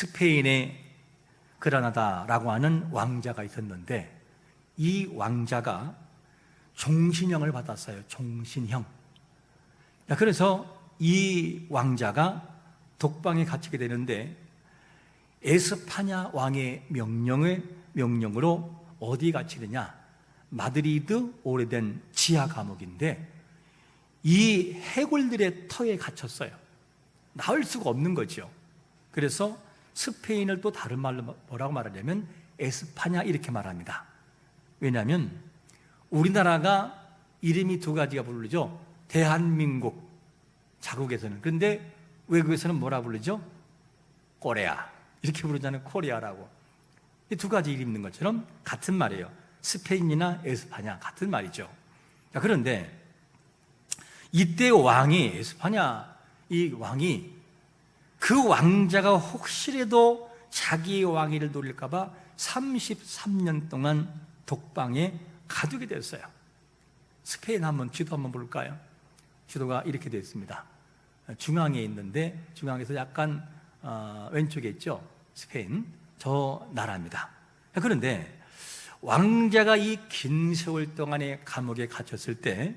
스페인의 그라나다라고 하는 왕자가 있었는데 이 왕자가 종신형을 받았어요. 종신형. 그래서 이 왕자가 독방에 갇히게 되는데 에스파냐 왕의 명령으로 어디 갇히느냐? 마드리드 오래된 지하 감옥인데 이 해골들의 터에 갇혔어요. 나올 수가 없는 거죠. 그래서 스페인을 또 다른 말로 뭐라고 말하냐면 에스파냐 이렇게 말합니다. 왜냐하면 우리나라가 이름이 두 가지가 부르죠. 대한민국 자국에서는. 그런데 외국에서는 뭐라 부르죠? 코레아 이렇게 부르잖아요. 코리아라고. 이 두 가지 이름 있는 것처럼 같은 말이에요. 스페인이나 에스파냐 같은 말이죠. 자, 그런데 이때 왕이 에스파냐 이 왕이 그 왕자가 혹시라도 자기의 왕위를 노릴까 봐 33년 동안 독방에 가두게 됐어요. 스페인 지도 한번 볼까요? 지도가 이렇게 되어 있습니다. 중앙에 있는데 중앙에서 약간 왼쪽에 있죠. 스페인 저 나라입니다. 그런데 왕자가 이 긴 세월 동안의 감옥에 갇혔을 때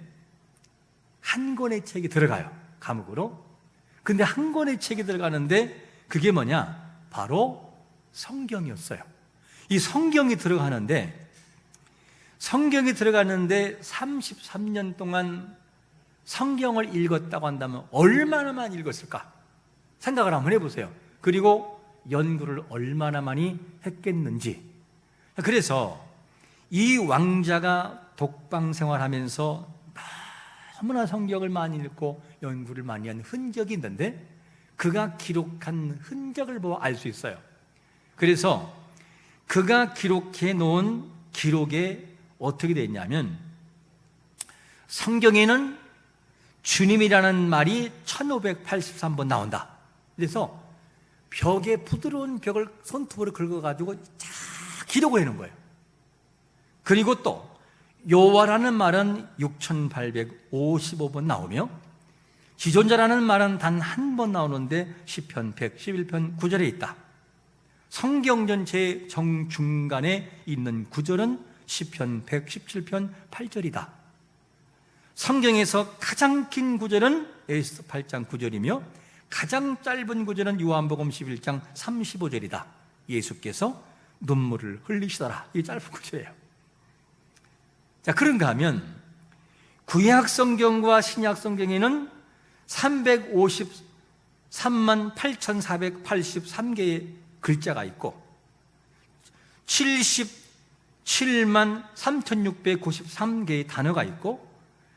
한 권의 책이 들어가요. 감옥으로. 근데 한 권의 책이 들어가는데 그게 뭐냐? 바로 성경이었어요. 이 성경이 들어가는데 33년 동안 성경을 읽었다고 한다면 얼마나 많이 읽었을까? 생각을 한번 해보세요. 그리고 연구를 얼마나 많이 했겠는지. 그래서 이 왕자가 독방 생활하면서 너무나 성경을 많이 읽고 연구를 많이 한 흔적이 있는데 그가 기록한 흔적을 보고 알 수 있어요. 그래서 그가 기록해 놓은 기록에 어떻게 되어 있냐면 성경에는 주님이라는 말이 1583번 나온다. 그래서 벽에 부드러운 벽을 손톱으로 긁어가지고 쫙 기록을 해놓은 거예요. 그리고 또 여호와라는 말은 6855번 나오며 지존자라는 말은 단 한 번 나오는데 시편 111편 9절에 있다. 성경 전체의 정중간에 있는 구절은 시편 117편 8절이다. 성경에서 가장 긴 구절은 에스더 8장 9절이며 가장 짧은 구절은 요한복음 11장 35절이다. 예수께서 눈물을 흘리시더라. 이 짧은 구절이에요. 자, 그런가 하면 구약 성경과 신약 성경에는 353만 8,483개의 글자가 있고 77만 3,693개의 단어가 있고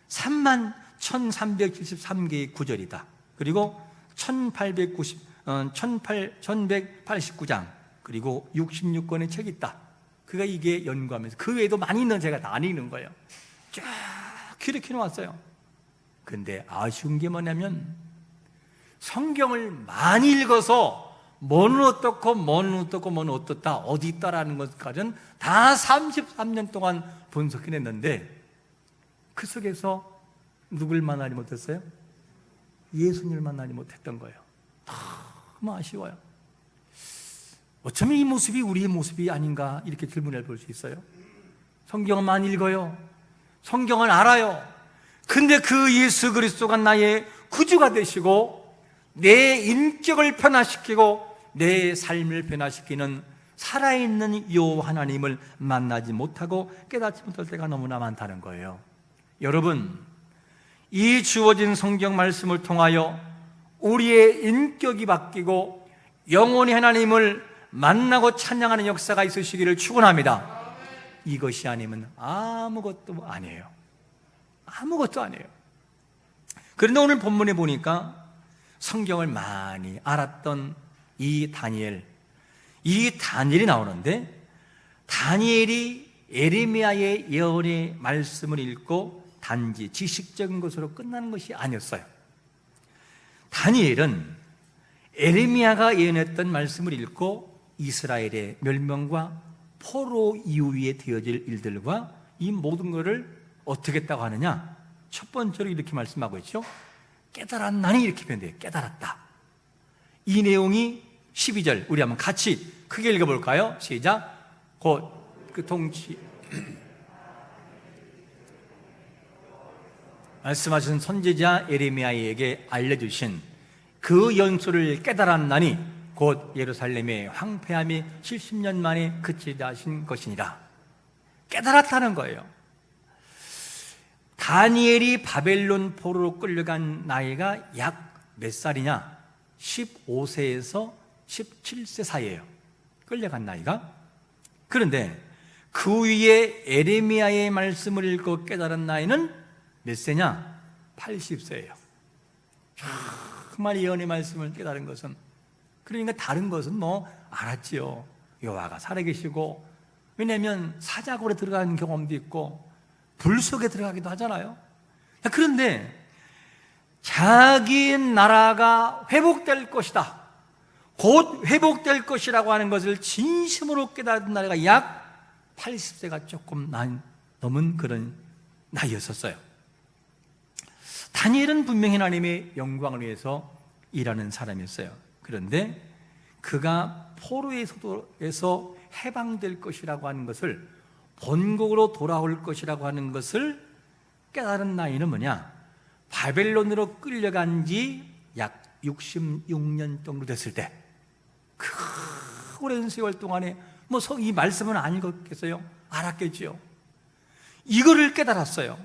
3만 1,373개의 구절이다. 그리고 1189장 그리고 66권의 책이 있다. 그가 이게 연구하면서 그 외에도 많이 있는 제가 다 안 읽는 거예요. 쫙 기록해 놓았어요. 근데 아쉬운 게 뭐냐면 성경을 많이 읽어서 뭐는 어떻고 뭐는 어떻고 뭐는 어떻다 어디 있다라는 것까지는 다 33년 동안 분석해냈는데 그 속에서 누굴 만나지 못했어요? 예수님을 만나지 못했던 거예요. 너무 아쉬워요. 어쩌면 이 모습이 우리의 모습이 아닌가 이렇게 질문해 볼 수 있어요. 성경을 많이 읽어요. 성경을 알아요. 근데 그 예수 그리스도가 나의 구주가 되시고 내 인격을 변화시키고 내 삶을 변화시키는 살아있는 여호와 하나님을 만나지 못하고 깨닫지 못할 때가 너무나 많다는 거예요. 여러분, 이 주어진 성경 말씀을 통하여 우리의 인격이 바뀌고 영원히 하나님을 만나고 찬양하는 역사가 있으시기를 축원합니다. 이것이 아니면 아무것도 아니에요. 아무것도 아니에요. 그런데 오늘 본문에 보니까 성경을 많이 알았던 이 다니엘이 나오는데 다니엘이 예레미야의 예언의 말씀을 읽고 단지 지식적인 것으로 끝나는 것이 아니었어요. 다니엘은 예레미야가 예언했던 말씀을 읽고 이스라엘의 멸망과 포로 이후에 되어질 일들과 이 모든 것을 어떻게 했다고 하느냐? 첫 번째로 이렇게 말씀하고 있죠. 깨달았나니 이렇게 표현돼요. 깨달았다. 이 내용이 12절 우리 한번 같이 크게 읽어볼까요? 시작. 곧 그 통치 말씀하신 선지자 예레미야에게 알려주신 그 연수를 깨달았나니 곧 예루살렘의 황폐함이 70년 만에 그치다 하신 것이니라. 깨달았다는 거예요. 다니엘이 바벨론 포로로 끌려간 나이가 약 몇 살이냐? 15세에서 17세 사이예요. 끌려간 나이가. 그런데 그 위에 예레미야의 말씀을 읽고 깨달은 나이는 몇 세냐? 80세예요. 정말 예언의 말씀을 깨달은 것은, 그러니까 다른 것은 뭐 알았지요. 여호와가 살아계시고, 왜냐하면 사자굴에 들어간 경험도 있고 불 속에 들어가기도 하잖아요. 그런데 자기 나라가 회복될 것이다, 곧 회복될 것이라고 하는 것을 진심으로 깨달은 나이가 약 80세가 조금 넘은 그런 나이였었어요. 다니엘은 분명히 하나님의 영광을 위해서 일하는 사람이었어요. 그런데 그가 포로의 소도에서 해방될 것이라고 하는 것을, 본국으로 돌아올 것이라고 하는 것을 깨달은 나이는 뭐냐? 바벨론으로 끌려간 지 약 66년 정도 됐을 때, 그 오랜 세월 동안에 뭐 이 말씀은 안 읽었겠어요? 알았겠지요. 이거를 깨달았어요.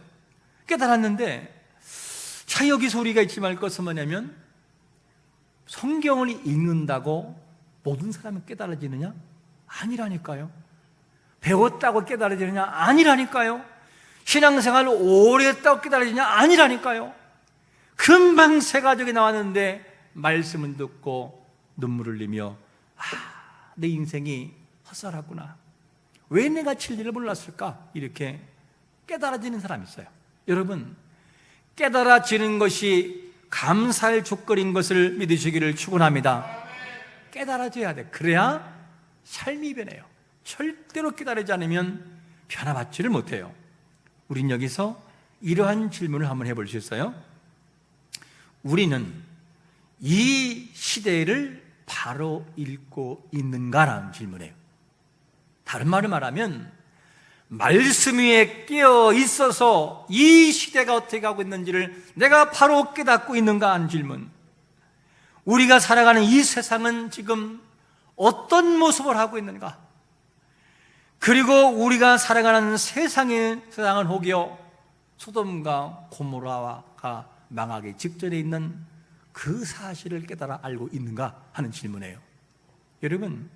깨달았는데, 자, 여기서 우리가 잊지 말 것은 뭐냐면, 성경을 읽는다고 모든 사람이 깨달아지느냐? 아니라니까요. 배웠다고 깨달아지느냐? 아니라니까요. 신앙생활을 오래 했다고 깨달아지느냐? 아니라니까요. 금방 새 가족이 나왔는데 말씀을 듣고 눈물을 흘리며, 내 인생이 헛살았구나, 왜 내가 진리를 몰랐을까, 이렇게 깨달아지는 사람이 있어요. 여러분, 깨달아지는 것이 감사할 조건인 것을 믿으시기를 축원합니다. 깨달아져야 돼. 그래야 삶이 변해요. 절대로 깨달지 않으면 변화받지를 못해요. 우린 여기서 이러한 질문을 한번 해볼 수 있어요. 우리는 이 시대를 바로 읽고 있는가라는 질문이에요. 다른 말을 말하면, 말씀 위에 깨어 있어서 이 시대가 어떻게 가고 있는지를 내가 바로 깨닫고 있는가 하는 질문. 우리가 살아가는 이 세상은 지금 어떤 모습을 하고 있는가? 그리고 우리가 살아가는 세상은 혹여 소돔과 고모라가 망하기 직전에 있는 그 사실을 깨달아 알고 있는가 하는 질문이에요. 여러분,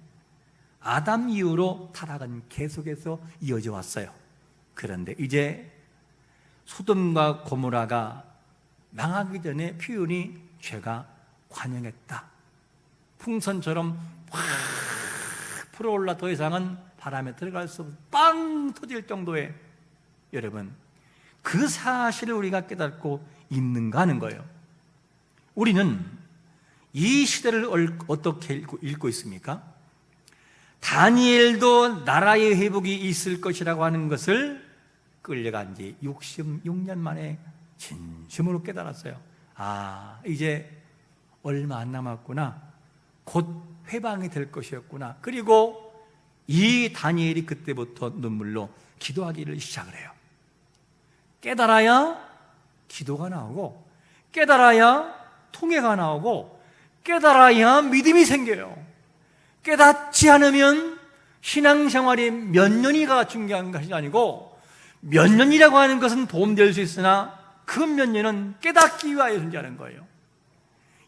아담 이후로 타락은 계속해서 이어져 왔어요. 그런데 이제 소돔과 고모라가 망하기 전에 표현이 죄가 관영했다, 풍선처럼 확 불어올라 더 이상은 바람에 들어갈 수 없어 빵 터질 정도의, 여러분, 그 사실을 우리가 깨닫고 있는가 하는 거예요. 우리는 이 시대를 어떻게 읽고 있습니까? 다니엘도 나라의 회복이 있을 것이라고 하는 것을 끌려간 지 66년 만에 진심으로 깨달았어요. 이제 얼마 안 남았구나, 곧 회방이 될 것이었구나. 그리고 이 다니엘이 그때부터 눈물로 기도하기를 시작을 해요. 깨달아야 기도가 나오고, 깨달아야 통해가 나오고, 깨달아야 믿음이 생겨요. 깨닫지 않으면 신앙생활이 몇 년이가 중요한 것이 아니고, 몇 년이라고 하는 것은 도움될 수 있으나 그 몇 년은 깨닫기 위하여 존재하는 거예요.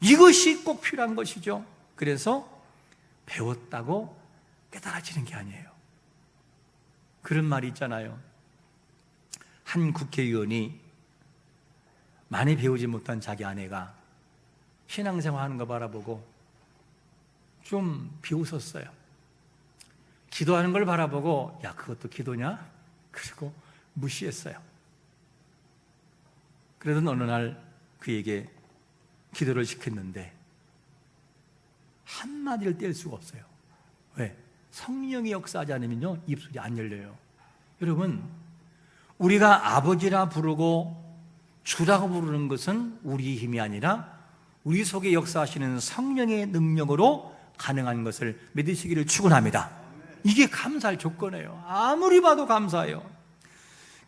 이것이 꼭 필요한 것이죠. 그래서 배웠다고 깨달아지는 게 아니에요. 그런 말이 있잖아요. 한 국회의원이 많이 배우지 못한 자기 아내가 신앙생활 하는 거 바라보고 좀 비웃었어요. 기도하는 걸 바라보고, 야, 그것도 기도냐? 그리고 무시했어요. 그러던 어느 날 그에게 기도를 시켰는데 한마디를 뗄 수가 없어요. 왜? 성령이 역사하지 않으면요, 입술이 안 열려요. 여러분, 우리가 아버지라 부르고 주라고 부르는 것은 우리의 힘이 아니라 우리 속에 역사하시는 성령의 능력으로 가능한 것을 믿으시기를 축원합니다. 이게 감사할 조건이에요. 아무리 봐도 감사해요.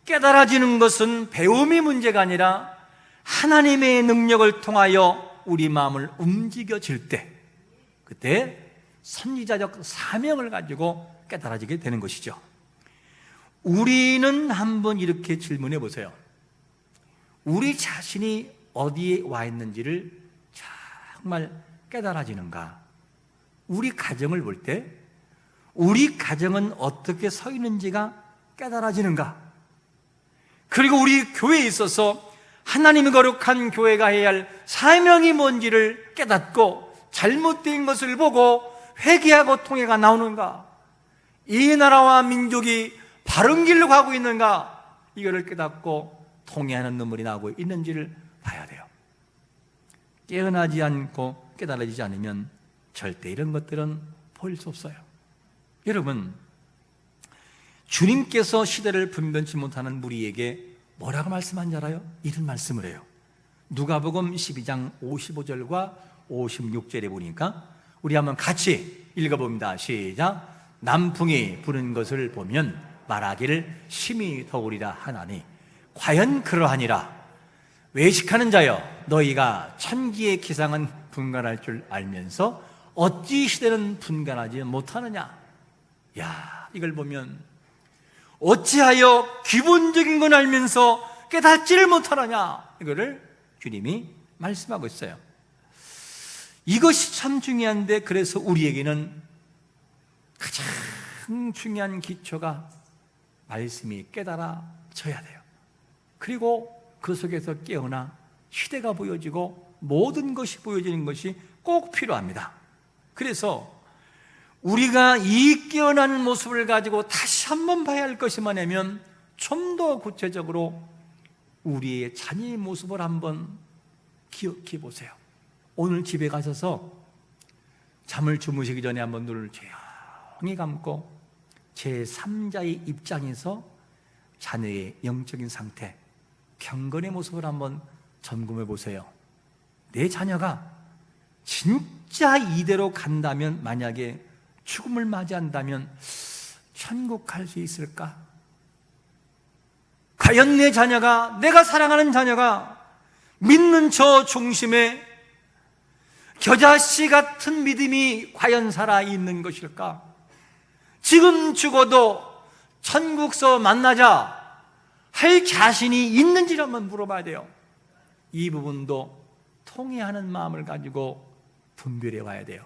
깨달아지는 것은 배움이 문제가 아니라 하나님의 능력을 통하여 우리 마음을 움직여질 때, 그때 선지자적 사명을 가지고 깨달아지게 되는 것이죠. 우리는 한번 이렇게 질문해 보세요. 우리 자신이 어디에 와 있는지를 정말 깨달아지는가? 우리 가정을 볼 때 우리 가정은 어떻게 서 있는지가 깨달아지는가? 그리고 우리 교회에 있어서 하나님의 거룩한 교회가 해야 할 사명이 뭔지를 깨닫고 잘못된 것을 보고 회개하고 통회가 나오는가? 이 나라와 민족이 바른 길로 가고 있는가? 이거를 깨닫고 통회하는 눈물이 나오고 있는지를 봐야 돼요. 깨어나지 않고 깨달아지지 않으면 절대 이런 것들은 보일 수 없어요. 여러분, 주님께서 시대를 분변치 못하는 무리에게 뭐라고 말씀한지 알아요? 이런 말씀을 해요. 누가복음 12장 55절과 56절에 보니까 우리 한번 같이 읽어봅니다. 시작. 남풍이 부는 것을 보면 말하기를 심히 더우리라 하나니 과연 그러하니라. 외식하는 자여, 너희가 천지의 기상은 분간할 줄 알면서 어찌 시대는 분간하지 못하느냐. 야, 이걸 보면 어찌하여 기본적인 건 알면서 깨닫지를 못하느냐, 이거를 주님이 말씀하고 있어요. 이것이 참 중요한데, 그래서 우리에게는 가장 중요한 기초가 말씀이 깨달아져야 돼요. 그리고 그 속에서 깨어나 시대가 보여지고 모든 것이 보여지는 것이 꼭 필요합니다. 그래서 우리가 이 깨어난 모습을 가지고 다시 한번 봐야 할 것이 뭐냐면, 좀 더 구체적으로 우리의 자녀의 모습을 한번 기억해 보세요. 오늘 집에 가셔서 잠을 주무시기 전에 한번 눈을 조용히 감고 제3자의 입장에서 자녀의 영적인 상태, 경건의 모습을 한번 점검해 보세요. 내 자녀가 진짜 이대로 간다면, 만약에 죽음을 맞이한다면 천국 갈 수 있을까? 과연 내 자녀가, 내가 사랑하는 자녀가 믿는 저 중심에 겨자씨 같은 믿음이 과연 살아있는 것일까? 지금 죽어도 천국서 만나자 할 자신이 있는지를 한번 물어봐야 돼요. 이 부분도 통회하는 마음을 가지고 분별해 와야 돼요.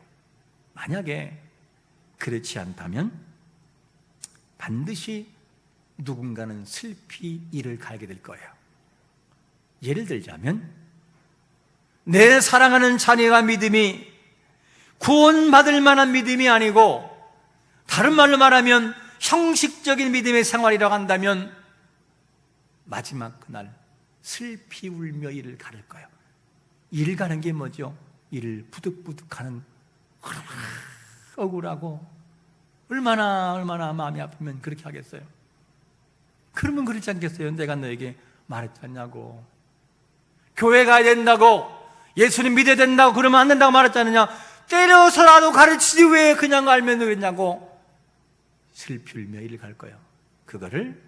만약에 그렇지 않다면 반드시 누군가는 슬피 이를 갈게 될 거예요. 예를 들자면, 내 사랑하는 자녀가 믿음이 구원받을 만한 믿음이 아니고, 다른 말로 말하면 형식적인 믿음의 생활이라고 한다면 마지막 그날 슬피 울며 이를 가를 거예요. 이를 가는 게 뭐죠? 이를 부득부득하는, 억울하고 얼마나 마음이 아프면 그렇게 하겠어요. 그러면 그렇지 않겠어요? 내가 너에게 말했지 않냐고, 교회 가야 된다고, 예수님 믿어야 된다고, 그러면 안 된다고 말했지 않느냐, 때려서라도 가르치지 왜 그냥 알면 그랬냐고 슬피 울며 이를 갈 거예요. 그거를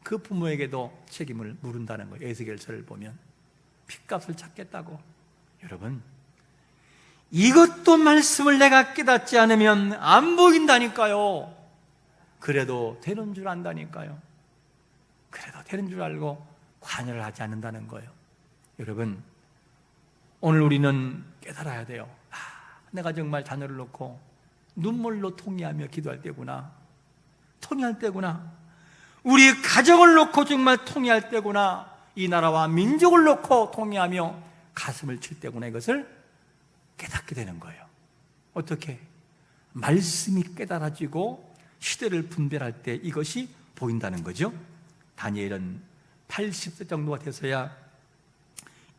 그 부모에게도 책임을 물은다는 거예요. 에스겔서를 보면 핏값을 찾겠다고. 여러분, 이것도 말씀을 내가 깨닫지 않으면 안 보인다니까요. 그래도 되는 줄 안다니까요. 그래도 되는 줄 알고 관여를 하지 않는다는 거예요. 여러분, 오늘 우리는 깨달아야 돼요. 내가 정말 자녀를 놓고 눈물로 통회하며 기도할 때구나, 통회할 때구나, 우리 가정을 놓고 정말 통회할 때구나, 이 나라와 민족을 놓고 통회하며 가슴을 칠 때구나, 이것을 깨닫게 되는 거예요. 어떻게? 말씀이 깨달아지고 시대를 분별할 때 이것이 보인다는 거죠. 다니엘은 80세 정도가 돼서야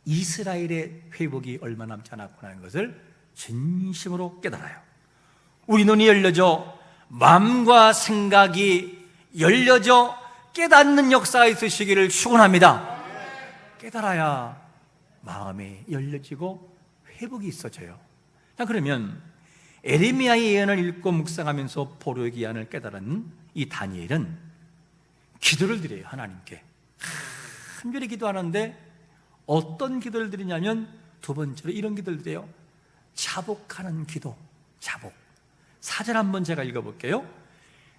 이스라엘의 회복이 얼마 남지 않았구나 하는 것을 진심으로 깨달아요. 우리 눈이 열려져 마음과 생각이 열려져 깨닫는 역사가 있으시기를 축원합니다. 깨달아야 마음이 열려지고 회복이 있어져요. 자, 그러면 에레미야의 예언을 읽고 묵상하면서 보로의 기한을 깨달은 이 다니엘은 기도를 드려요. 하나님께 간절히 기도하는데 어떤 기도를 드리냐면 두 번째로 이런 기도를 드려요. 자복하는 기도. 자복. 4절 한번 제가 읽어볼게요.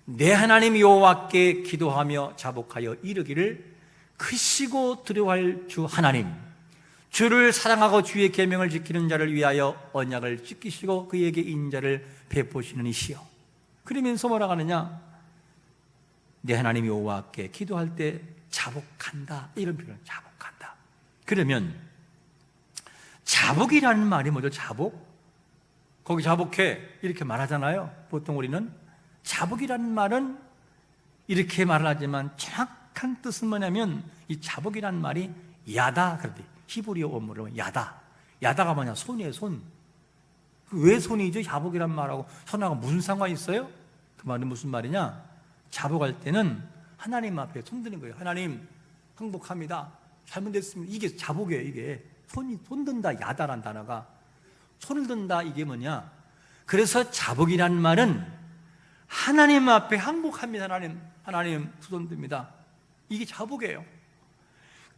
내 하나님 여호와께 기도하며 자복하여 이르기를 크시고 두려워할 주 하나님, 주를 사랑하고 주의 계명을 지키는 자를 위하여 언약을 지키시고 그에게 인자를 베푸시는 이시여. 그러면서 뭐라고 하느냐? 내 하나님 여호와께 기도할 때 자복한다, 이런 표현. 자복한다. 그러면 자복이라는 말이 뭐죠? 자복? 거기 자복해 이렇게 말하잖아요. 보통 우리는 자복이라는 말은 이렇게 말을 하지만 정확한 뜻은 뭐냐면 이 자복이라는 말이 야다, 그런데 히브리어 원문으로 야다. 야다가 뭐냐? 손이에요. 손. 왜 손이죠? 자복이란 말하고 손하고 무슨 상관이 있어요? 그 말은 무슨 말이냐? 자복할 때는 하나님 앞에 손 드는 거예요. 하나님 행복합니다, 잘못됐습니다. 이게 자복이에요. 이게 손 든다, 야다란 단어가 손을 든다, 이게 뭐냐? 그래서 자복이라는 말은 하나님 앞에 항복합니다. 하나님 두 손 듭니다. 이게 자복이에요.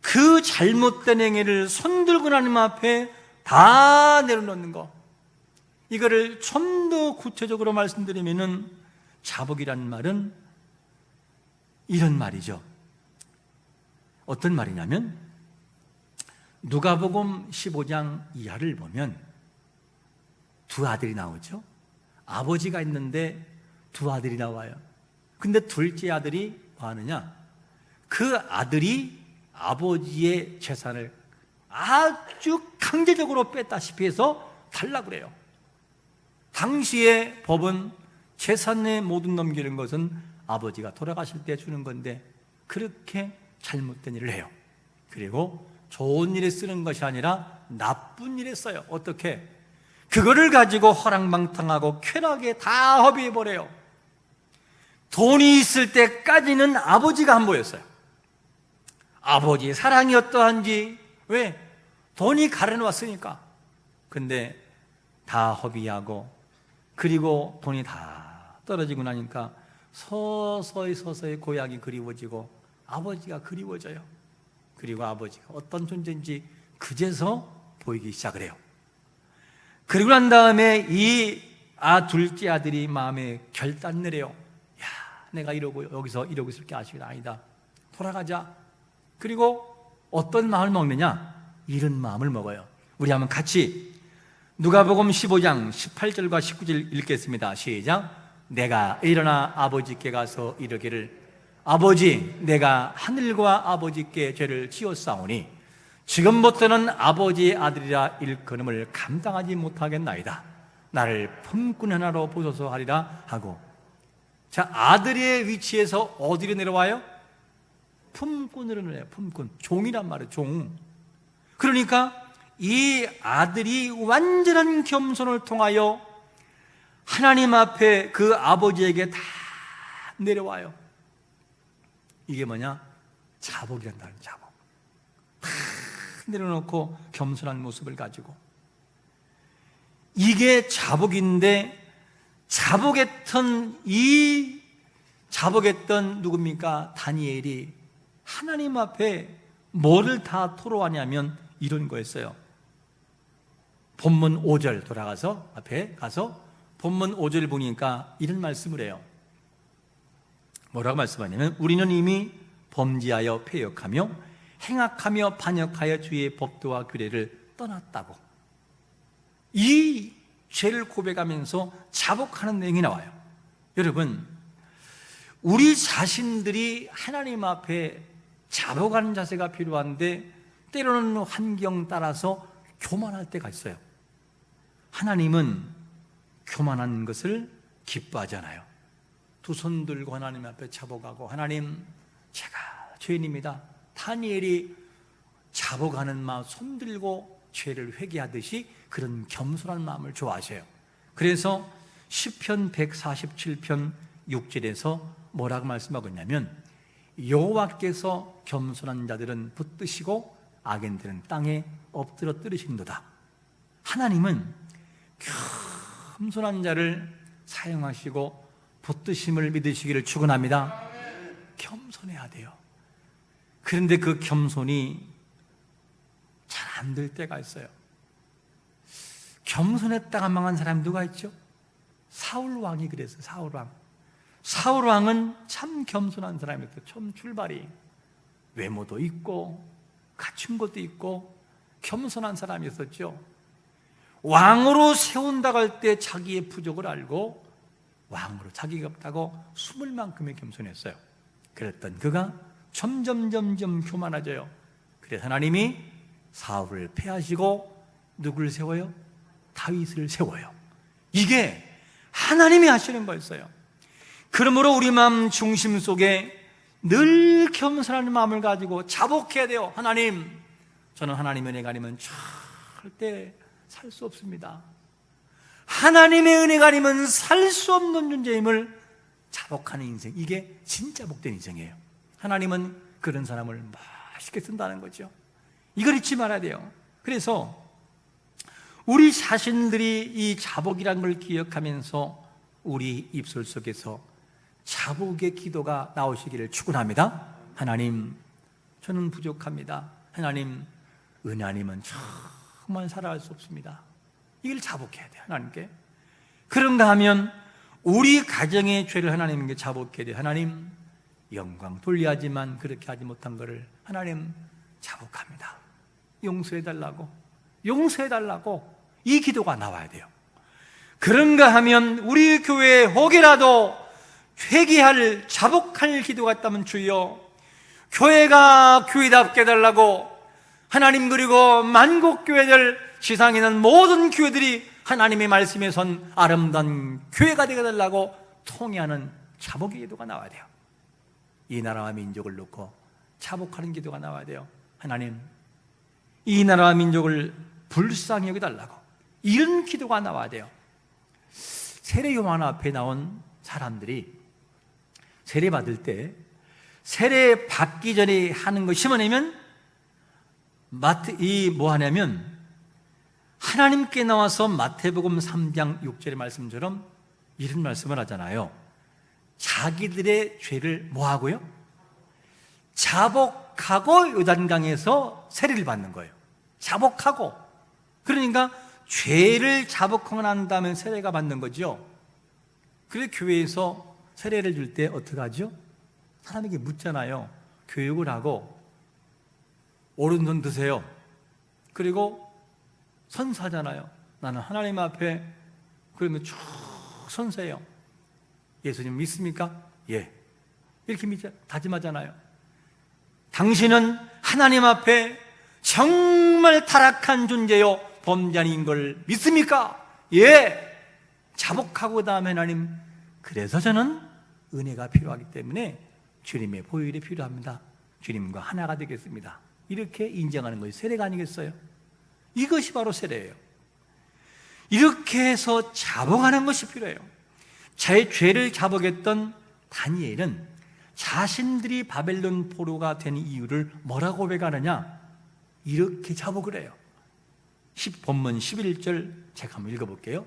그 잘못된 행위를 손들고 하나님 앞에 다 내려놓는 거. 이거를 좀 더 구체적으로 말씀드리면은 자복이라는 말은 이런 말이죠. 어떤 말이냐면 누가복음 15장 이하를 보면 두 아들이 나오죠. 아버지가 있는데 두 아들이 나와요. 근데 둘째 아들이 뭐 하느냐? 그 아들이 아버지의 재산을 아주 강제적으로 뺐다시피 해서 달라고 그래요. 당시의 법은 재산의 모든 넘기는 것은 아버지가 돌아가실 때 주는 건데 그렇게 잘못된 일을 해요. 그리고 좋은 일에 쓰는 것이 아니라 나쁜 일에 써요. 어떻게? 그거를 가지고 허랑방탕하고 쾌락에 다 허비해버려요. 돈이 있을 때까지는 아버지가 안 보였어요. 아버지의 사랑이 어떠한지. 왜? 돈이 가려놓았으니까. 근데 다 허비하고 그리고 돈이 다 떨어지고 나니까 서서히 고향이 그리워지고 아버지가 그리워져요. 그리고 아버지가 어떤 존재인지 그제서 보이기 시작을 해요. 그리고 난 다음에 이 둘째 아들이 마음에 결단을 해요. 야, 내가 이러고 여기서 이러고 있을 게 아직은 아니다. 돌아가자. 그리고 어떤 마음을 먹느냐? 이런 마음을 먹어요. 우리 한번 같이 누가복음 15장 18절과 19절 읽겠습니다. 시작. 내가 일어나 아버지께 가서 이르기를 아버지, 내가 하늘과 아버지께 죄를 지었사오니 지금부터는 아버지의 아들이라 일컬음을 감당하지 못하겠나이다. 나를 품꾼 하나로 보소서 하리라 하고. 자, 아들의 위치에서 어디로 내려와요? 품꾼으로 내려와요. 품꾼. 종이란 말이에요. 종. 그러니까 이 아들이 완전한 겸손을 통하여 하나님 앞에 그 아버지에게 다 내려와요. 이게 뭐냐? 자복이란다. 자복. 다 내려놓고 겸손한 모습을 가지고. 이게 자복인데 자복했던 누굽니까? 다니엘이 하나님 앞에 뭐를 다 토로하냐면 이런 거였어요. 본문 5절 돌아가서 앞에 가서 본문 5절 보니까 이런 말씀을 해요. 뭐라고 말씀하냐면 우리는 이미 범죄하여 패역하며 행악하며 반역하여 주의 법도와 규례를 떠났다고. 이 죄를 고백하면서 자복하는 내용이 나와요. 여러분, 우리 자신들이 하나님 앞에 자복하는 자세가 필요한데 때로는 환경 따라서 교만할 때가 있어요. 하나님은 교만한 것을 기뻐하잖아요. 두 손 들고 하나님 앞에 자복하고 하나님, 제가 죄인입니다. 다니엘이 자복하는 마음, 손 들고 죄를 회개하듯이 그런 겸손한 마음을 좋아하셔요. 그래서 시편 147편 6절에서 뭐라고 말씀하고 있냐면 여호와께서 겸손한 자들은 붙드시고 악인들은 땅에 엎드려 뜨르신도다. 하나님은 겸손한 자를 사용하시고 붙드심을 믿으시기를 축원합니다. 겸손해야 돼요. 그런데 그 겸손이 잘 안 될 때가 있어요. 겸손했다가 망한 사람 누가 있죠? 사울 왕이 그랬어요. 사울 왕. 사울 왕은 참 겸손한 사람이었어요. 처음 출발이 외모도 있고 갖춘 것도 있고 겸손한 사람이었었죠. 왕으로 세운다고 할 때 자기의 부족을 알고 왕으로 자기가 없다고 숨을 만큼의 겸손했어요. 그랬던 그가 점점 교만해져요. 그래서 하나님이 사울을 패하시고 누구를 세워요? 다윗을 세워요. 이게 하나님이 하시는 거였어요. 그러므로 우리 마음 중심 속에 늘 겸손한 마음을 가지고 자복해야 돼요. 하나님, 저는 하나님의 은혜가 아니면 절대 살 수 없습니다. 하나님의 은혜가 아니면 살 수 없는 존재임을 자복하는 인생, 이게 진짜 복된 인생이에요. 하나님은 그런 사람을 멋있게 쓴다는 거죠. 이걸 잊지 말아야 돼요. 그래서 우리 자신들이 이 자복이라는 걸 기억하면서 우리 입술 속에서 자복의 기도가 나오시기를 축원합니다. 하나님, 저는 부족합니다. 하나님, 은혜 아니면 정말 살아갈 수 없습니다. 이걸 자복해야 돼요, 하나님께. 그런가 하면 우리 가정의 죄를 하나님께 자복해야 돼요. 하나님, 영광 돌려야지만 그렇게 하지 못한 것을 하나님 자복합니다. 용서해달라고, 용서해달라고 이 기도가 나와야 돼요. 그런가 하면 우리 교회에 혹이라도 회개할, 자복할 기도가 있다면 주여, 교회가 교회답게 해달라고, 하나님, 그리고 만국교회들, 지상에 있는 모든 교회들이 하나님의 말씀에 선 아름다운 교회가 되게 해달라고 통회하는 자복의 기도가 나와야 돼요. 이 나라와 민족을 놓고 자복하는 기도가 나와야 돼요. 하나님, 이 나라와 민족을 불쌍히 여겨달라고, 이런 기도가 나와야 돼요. 세례 요한 앞에 나온 사람들이 세례 받을 때 세례 받기 전에 하는 것이 뭐냐면, 뭐 하냐면, 하나님께 나와서 마태복음 3장 6절의 말씀처럼 이런 말씀을 하잖아요. 자기들의 죄를 뭐 하고요? 자복하고 요단강에서 세례를 받는 거예요. 자복하고. 그러니까 죄를 자복하고 난 다음에 세례가 받는 거죠. 그래서 교회에서 세례를 줄 때 어떻게 하죠? 사람에게 묻잖아요. 교육을 하고 오른손 드세요. 그리고 선사하잖아요. 나는 하나님 앞에, 그러면 쭉 선사해요. 예수님 믿습니까? 예. 이렇게 다짐하잖아요. 당신은 하나님 앞에 정말 타락한 존재요, 범죄인 걸 믿습니까? 예. 자복하고 그다음에 하나님, 그래서 저는 은혜가 필요하기 때문에 주님의 보혈이 필요합니다. 주님과 하나가 되겠습니다. 이렇게 인정하는 것이 세례가 아니겠어요? 이것이 바로 세례예요. 이렇게 해서 자복하는 것이 필요해요. 제 죄를 자복했던 다니엘은 자신들이 바벨론 포로가 된 이유를 뭐라고 고백하느냐? 이렇게 자복을 해요. 본문 11절 제가 한번 읽어볼게요.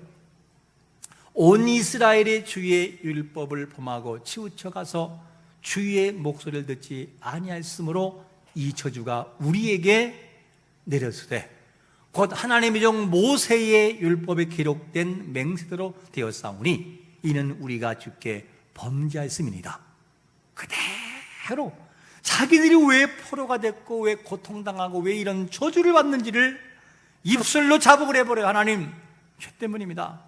온 이스라엘의 주의 율법을 범하고 치우쳐가서 주의 목소리를 듣지 아니하였으므로 이 저주가 우리에게 내렸으되 곧 하나님의 종 모세의 율법에 기록된 맹세대로 되었사오니 이는 우리가 주께 범죄하였음이니이다. 그대로 자기들이 왜 포로가 됐고 왜 고통당하고 왜 이런 저주를 받는지를 입술로 자복을 해버려요. 하나님, 죄 때문입니다.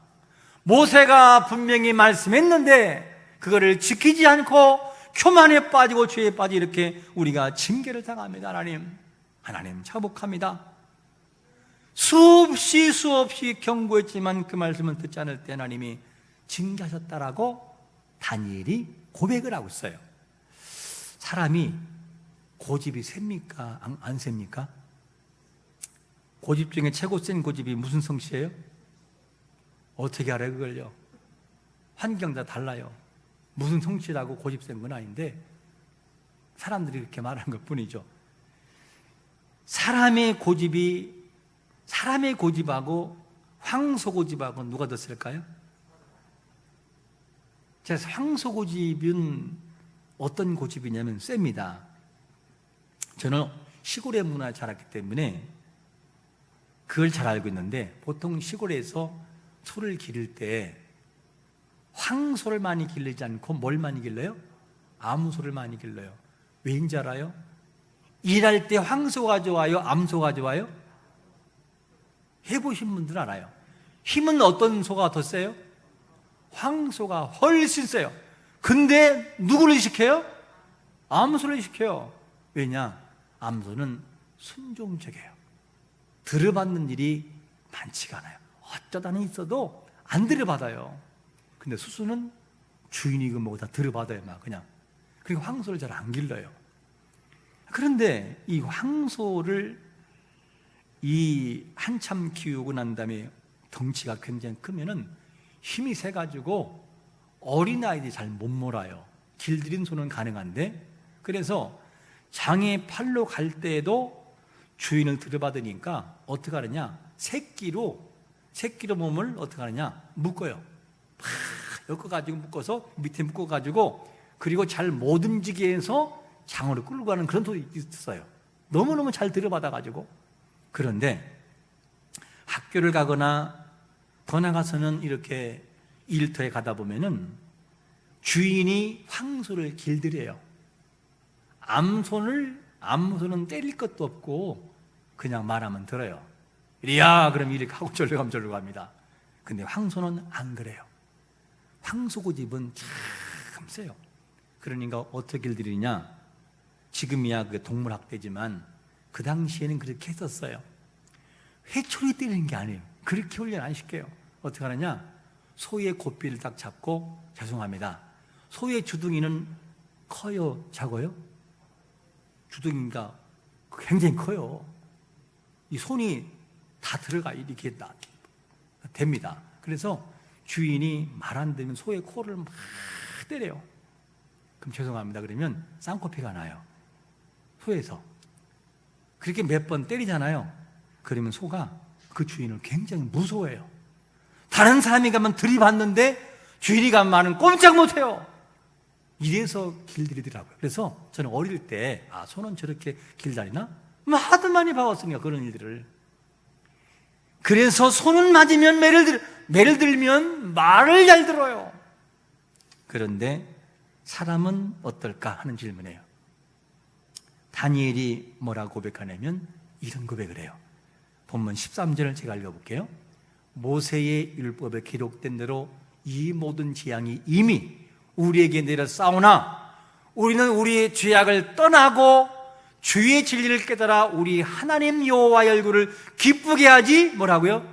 모세가 분명히 말씀했는데 그거를 지키지 않고 교만에 빠지고 죄에 빠지 이렇게 우리가 징계를 당합니다. 하나님 자복합니다. 수없이 경고했지만 그 말씀을 듣지 않을 때 하나님이 징계하셨다라고 다니엘이 고백을 하고 있어요. 사람이 고집이 셉니까? 안 셉니까? 고집 중에 최고 센 고집이 무슨 성씨예요? 어떻게 알아요 그걸요? 환경 다 달라요. 무슨 성씨라고 고집 센 건 아닌데 사람들이 그렇게 말하는 것 뿐이죠. 사람의 고집하고 황소고집하고 누가 더 셀까요? 자, 황소고집은 어떤 고집이냐면 셉니다. 저는 시골의 문화에 자랐기 때문에 그걸 잘 알고 있는데, 보통 시골에서 소를 기를 때 황소를 많이 기르지 않고 뭘 많이 길러요? 암소를 많이 길러요. 왜인지 알아요? 일할 때 황소가 좋아요? 암소가 좋아요? 해보신 분들은 알아요. 힘은 어떤 소가 더 세요? 황소가 훨씬 세요. 근데 누구를 시켜요? 암소를 시켜요. 왜냐? 암소는 순종적이에요. 들어받는 일이 많지가 않아요. 어쩌다는 있어도 안 들어받아요. 근데 수수는 주인이 그 뭐고 다 들어받아요, 막 그냥. 그리고 황소를 잘 안 길러요. 그런데 이 황소를 이 한참 키우고 난 다음에 덩치가 굉장히 크면은 힘이 세가지고 어린아이들이 잘 못 몰아요. 길들인 소는 가능한데, 그래서 장에 팔로 갈 때에도 주인을 들어받으니까 어떻게 하느냐, 새끼로 몸을 어떻게 하느냐, 묶어요. 팍 엮어가지고 묶어서 밑에 묶어가지고, 그리고 잘 못 움직이게 해서 장으로 끌고 가는 그런 소리 있었어요. 너무너무 잘 들어받아가지고. 그런데 학교를 가거나 더 나가서는 이렇게 일터에 가다 보면은 주인이 황소를 길들여요. 암소는 때릴 것도 없고 그냥 말하면 들어요. 이리야 그럼 이렇게 하고 절로 가면 절로 갑니다. 근데 황소는 안 그래요. 황소 고집은 참 세요. 그러니까 어떻게 길들이냐, 지금이야 그게 동물학대지만 그 당시에는 그렇게 했었어요. 회초리 때리는 게 아니에요. 그렇게 훈련 안 시켜요. 어떻게 하느냐, 소의 고삐를 딱 잡고, 죄송합니다, 소의 주둥이는 커요, 작아요? 주둥이가 굉장히 커요. 이 손이 다 들어가 이렇게 됩니다. 그래서 주인이 말 안 들으면 소의 코를 막 때려요. 그럼 죄송합니다, 그러면 쌍코피가 나요. 소에서 그렇게 몇 번 때리잖아요. 그러면 소가 그 주인을 굉장히 무서워해요. 다른 사람이 가면 들이받는데 주인이 가면 말은 꼼짝 못해요. 이래서 길들이더라고요. 그래서 저는 어릴 때 소는 저렇게 길다리나? 하도 많이 봐왔으니까 그런 일들을. 그래서 소는 맞으면 매를 들면 말을 잘 들어요. 그런데 사람은 어떨까 하는 질문이에요. 다니엘이 뭐라고 고백하냐면 이런 고백을 해요. 본문 13절을 제가 읽어볼게요. 모세의 율법에 기록된 대로 이 모든 재앙이 이미 우리에게 내려 싸우나 우리는 우리의 죄악을 떠나고 주의 진리를 깨달아 우리 하나님 여호와의 얼굴을 기쁘게 하지 뭐라고요?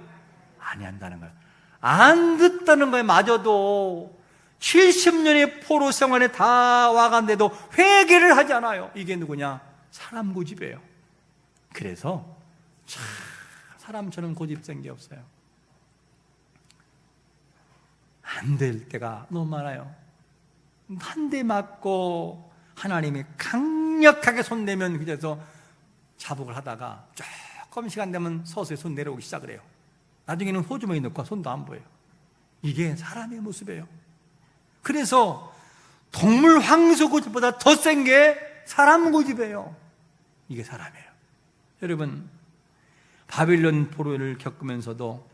아니한다는 거예요. 안 듣다는 거예요. 마저도 70년의 포로 생활에 다 와간데도 회개를 하지 않아요. 이게 누구냐? 사람 고집이에요. 그래서 참 사람처럼 고집센 게 없어요. 안 될 때가 너무 많아요. 한 대 맞고 하나님이 강력하게 손 내면 그래서 자복을 하다가 조금 시간 되면 서서히 손 내려오기 시작을 해요. 나중에는 호주머니 넣고 손도 안 보여요. 이게 사람의 모습이에요. 그래서 동물 황소 고집보다 더 센 게 사람 고집이에요. 이게 사람이에요. 여러분, 바빌론 포로를 겪으면서도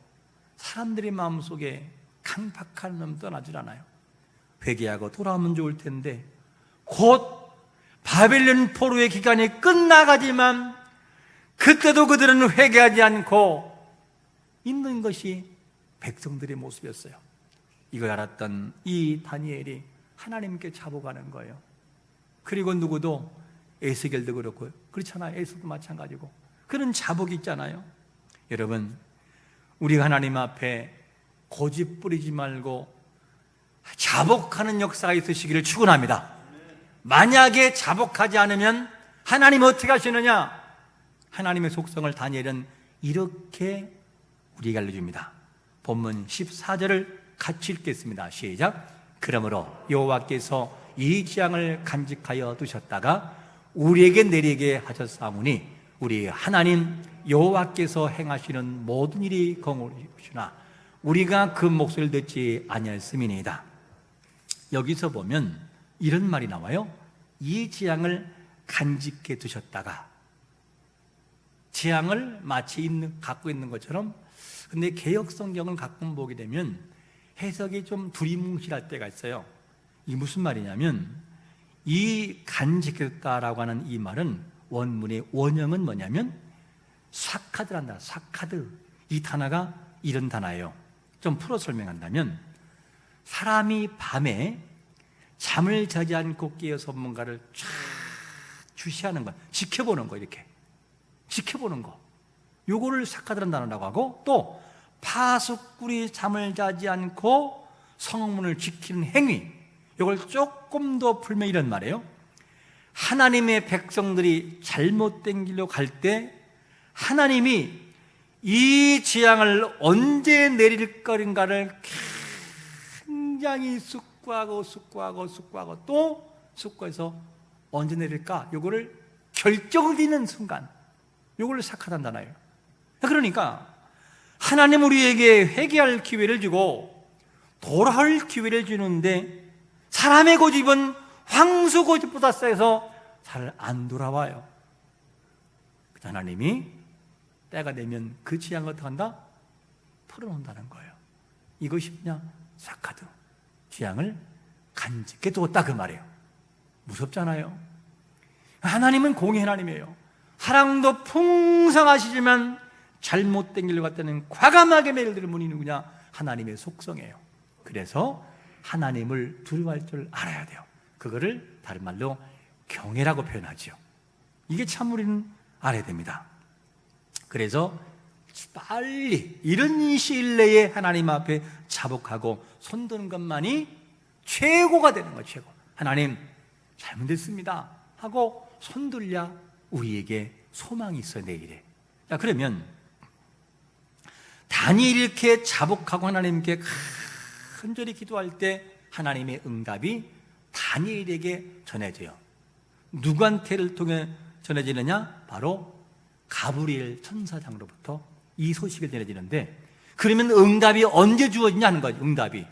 사람들의 마음속에 강팍한 놈 떠나질 않아요. 회개하고 돌아오면 좋을 텐데 곧 바빌론 포로의 기간이 끝나가지만 그때도 그들은 회개하지 않고 있는 것이 백성들의 모습이었어요. 이걸 알았던 이 다니엘이 하나님께 자복하는 거예요. 그리고 누구도 에스겔도 그렇고 그렇잖아요. 에스도 마찬가지고 그런 자복이 있잖아요. 여러분, 우리가 하나님 앞에 고집 부리지 말고 자복하는 역사가 있으시기를 축원합니다. 만약에 자복하지 않으면 하나님 어떻게 하시느냐? 하나님의 속성을 다니엘은 이렇게 우리에게 알려줍니다. 본문 14절을 같이 읽겠습니다. 시작. 그러므로 여호와께서 이 재앙을 간직하여 두셨다가 우리에게 내리게 하셨사오니 우리 하나님 여호와께서 행하시는 모든 일이 공의로우시나 우리가 그 목소리를 듣지 아니하였음이니이다. 여기서 보면 이런 말이 나와요. 이 재앙을 간직해 두셨다가, 재앙을 마치 갖고 있는 것처럼. 근데 개역 성경을 가끔 보게 되면 해석이 좀 두리뭉실할 때가 있어요. 이게 무슨 말이냐면, 이 간직했다라고 하는 이 말은 원문의 원형은 뭐냐면 사카드란다. 사카드, 이 단어가 이런 단어예요. 좀 풀어 설명한다면, 사람이 밤에 잠을 자지 않고 깨어서 뭔가를 쫙 주시하는 거, 지켜보는 거, 이렇게 지켜보는 거, 요거를 사카드란 단어라고 하고, 또 파수꾼이 잠을 자지 않고 성문을 지키는 행위, 요걸 조금 더 풀면 이런 말이에요. 하나님의 백성들이 잘못된 길로 갈 때 하나님이 이 재앙을 언제 내릴 것인가를 굉장히 숙고하고 또 숙고해서 언제 내릴까, 요거를 결정을 짓는 순간, 요걸 사카단다나요. 그러니까 하나님 우리에게 회개할 기회를 주고 돌아올 기회를 주는데, 사람의 고집은 황소 고집보다 세서 잘 안 돌아와요. 하나님이 때가 되면 그 재앙을 어떻게 한다? 털어놓는다는 거예요. 이것이 뭐냐? 사카드, 재앙을 간직해 두었다, 그 말이에요. 무섭잖아요. 하나님은 공의 하나님이에요. 사랑도 풍성하시지만 잘못된 길로 갔다는 과감하게 매일들을 문이 누구냐? 하나님의 속성이에요. 그래서 하나님을 두려워할 줄 알아야 돼요. 그거를 다른 말로 경외라고 표현하죠. 이게 참 우리는 알아야 됩니다. 그래서 빨리 이런 시일 내에 하나님 앞에 자복하고 손드는 것만이 최고가 되는 거예요. 최고. 하나님 잘못했습니다 하고 손들랴 우리에게 소망이 있어요, 내일에. 자, 그러면 다니엘이 이렇게 자복하고 하나님께 간절히 기도할 때 하나님의 응답이 다니엘에게 전해져요. 누구한테를 통해 전해지느냐? 바로 가브리엘 천사장으로부터 이 소식을 전해지는데, 그러면 응답이 언제 주어지냐 하는 거죠. 응답이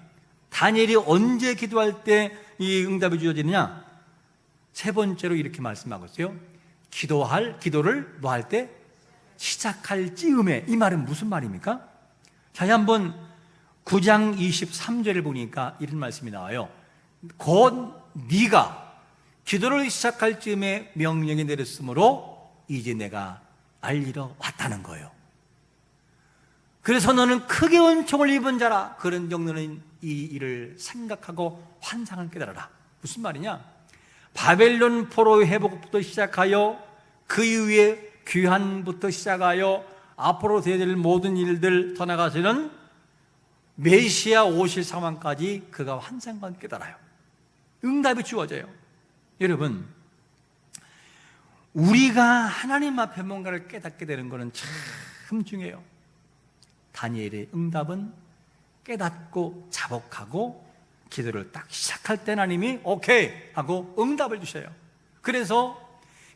다니엘이 언제 기도할 때 이 응답이 주어지느냐? 세 번째로 이렇게 말씀하고 있어요. 기도를 뭐 할 때? 시작할 즈음에. 이 말은 무슨 말입니까? 자, 한번 9장 23절을 보니까 이런 말씀이 나와요. 곧 네가 기도를 시작할 즈음에 명령이 내렸으므로 이제 내가 알리러 왔다는 거예요. 그래서 너는 크게 은총을 입은 자라. 그런 정도는 이 일을 생각하고 환상을 깨달아라. 무슨 말이냐? 바벨론 포로의 회복부터 시작하여 그 이후에 귀환부터 시작하여 앞으로 될 모든 일들 더 나가서는 메시아 오실 상황까지 그가 환상과 깨달아요. 응답이 주어져요. 여러분, 우리가 하나님 앞에 뭔가를 깨닫게 되는 것은 참 중요해요. 다니엘의 응답은 깨닫고 자복하고 기도를 딱 시작할 때 하나님이 오케이 하고 응답을 주셔요. 그래서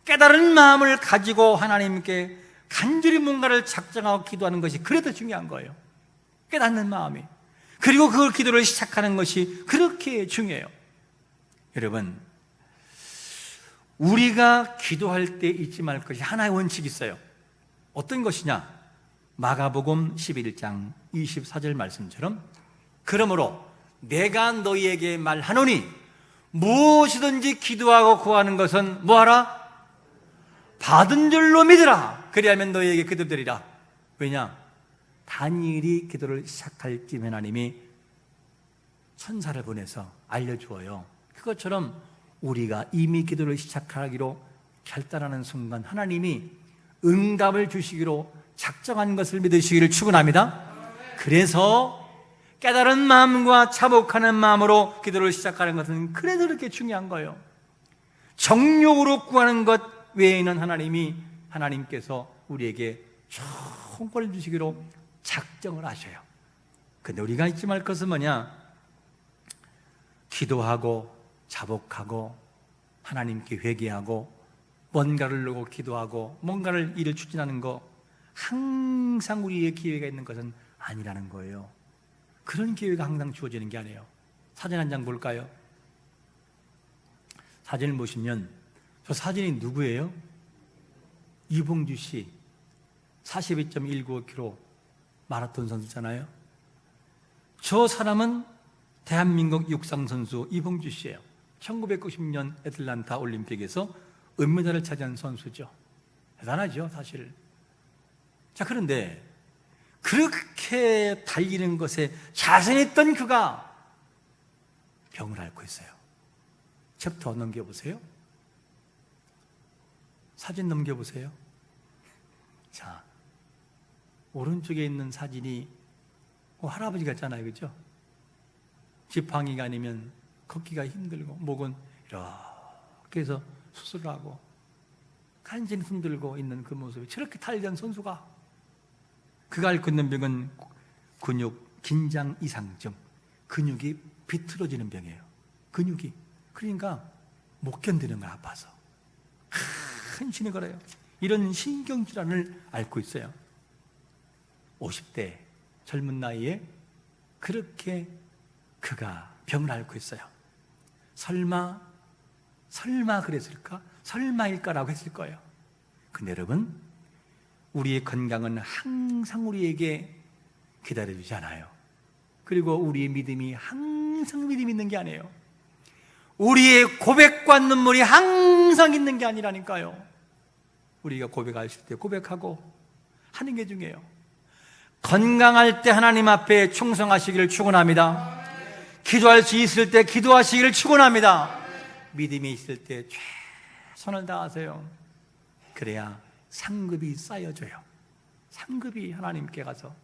깨달은 마음을 가지고 하나님께 간절히 뭔가를 작정하고 기도하는 것이 그래도 중요한 거예요. 깨닫는 마음이. 그리고 그 기도를 시작하는 것이 그렇게 중요해요. 여러분, 우리가 기도할 때 잊지 말 것이 하나의 원칙이 있어요. 어떤 것이냐? 마가복음 11장 24절 말씀처럼, 그러므로 내가 너희에게 말하노니 무엇이든지 기도하고 구하는 것은 뭐하라? 받은 줄로 믿으라. 그리하면 너희에게 기도되리라. 왜냐? 다니엘이 기도를 시작할 쯤 하나님이 천사를 보내서 알려주어요. 그것처럼 우리가 이미 기도를 시작하기로 결단하는 순간 하나님이 응답을 주시기로 작정한 것을 믿으시기를 축원합니다. 그래서 깨달은 마음과 자복하는 마음으로 기도를 시작하는 것은 그래도 그렇게 중요한 거예요. 정욕으로 구하는 것 외에는 하나님께서 우리에게 총권을 주시기로 작정을 하셔요. 근데 우리가 잊지 말 것은 뭐냐? 기도하고 자복하고 하나님께 회개하고 뭔가를 놓고 기도하고 뭔가를 일을 추진하는 거 항상 우리의 기회가 있는 것은 아니라는 거예요. 그런 기회가 항상 주어지는 게 아니에요. 사진 한 장 볼까요? 사진을 보시면 저 사진이 누구예요? 이봉주 씨, 42.195km 마라톤 선수잖아요. 저 사람은 대한민국 육상선수 이봉주 씨예요. 1990년 애틀란타 올림픽에서 은메달을 차지한 선수죠. 대단하죠, 사실. 자, 그런데 그렇게 달리는 것에 자신있던 그가 병을 앓고 있어요. 챕터 넘겨보세요. 사진 넘겨보세요. 자, 오른쪽에 있는 사진이 할아버지 같잖아요, 그죠? 지팡이가 아니면 걷기가 힘들고 목은 이렇게 해서 수술을 하고 간신히 흔들고 있는 그 모습이, 저렇게 달리던 선수가, 그가 앓고 있는 병은 근육 긴장 이상증, 근육이 비틀어지는 병이에요. 근육이, 그러니까 못 견디는 거야, 아파서 한신이 걸어요. 이런 신경질환을 앓고 있어요. 50대 젊은 나이에 그렇게 그가 병을 앓고 있어요. 설마 그랬을까? 설마일까라고 했을 거예요. 근데 여러분, 우리의 건강은 항상 우리에게 기다려주지 않아요. 그리고 우리의 믿음이 항상 믿음이 있는 게 아니에요. 우리의 고백과 눈물이 항상 있는 게 아니라니까요. 우리가 고백하실 때 고백하고 하는 게 중요해요. 건강할 때 하나님 앞에 충성하시기를 축원합니다. 기도할 수 있을 때 기도하시기를 축원합니다. 믿음이 있을 때 최선을 다하세요. 그래야 상급이 쌓여져요. 상급이 하나님께 가서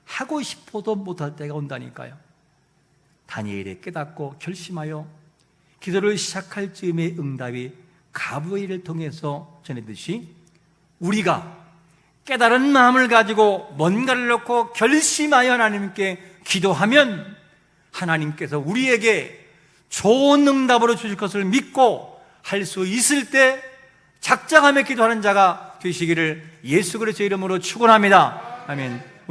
하고 싶어도 못할 때가 온다니까요. 다니엘이 깨닫고 결심하여 기도를 시작할 즈음의 응답이 가브리엘을 통해서 전해듯이 우리가 깨달은 마음을 가지고 뭔가를 놓고 결심하여 하나님께 기도하면 하나님께서 우리에게 좋은 응답으로 주실 것을 믿고 할 수 있을 때 작정하며 기도하는 자가 되시기를 예수 그리스도의 이름으로 축원합니다. 아멘.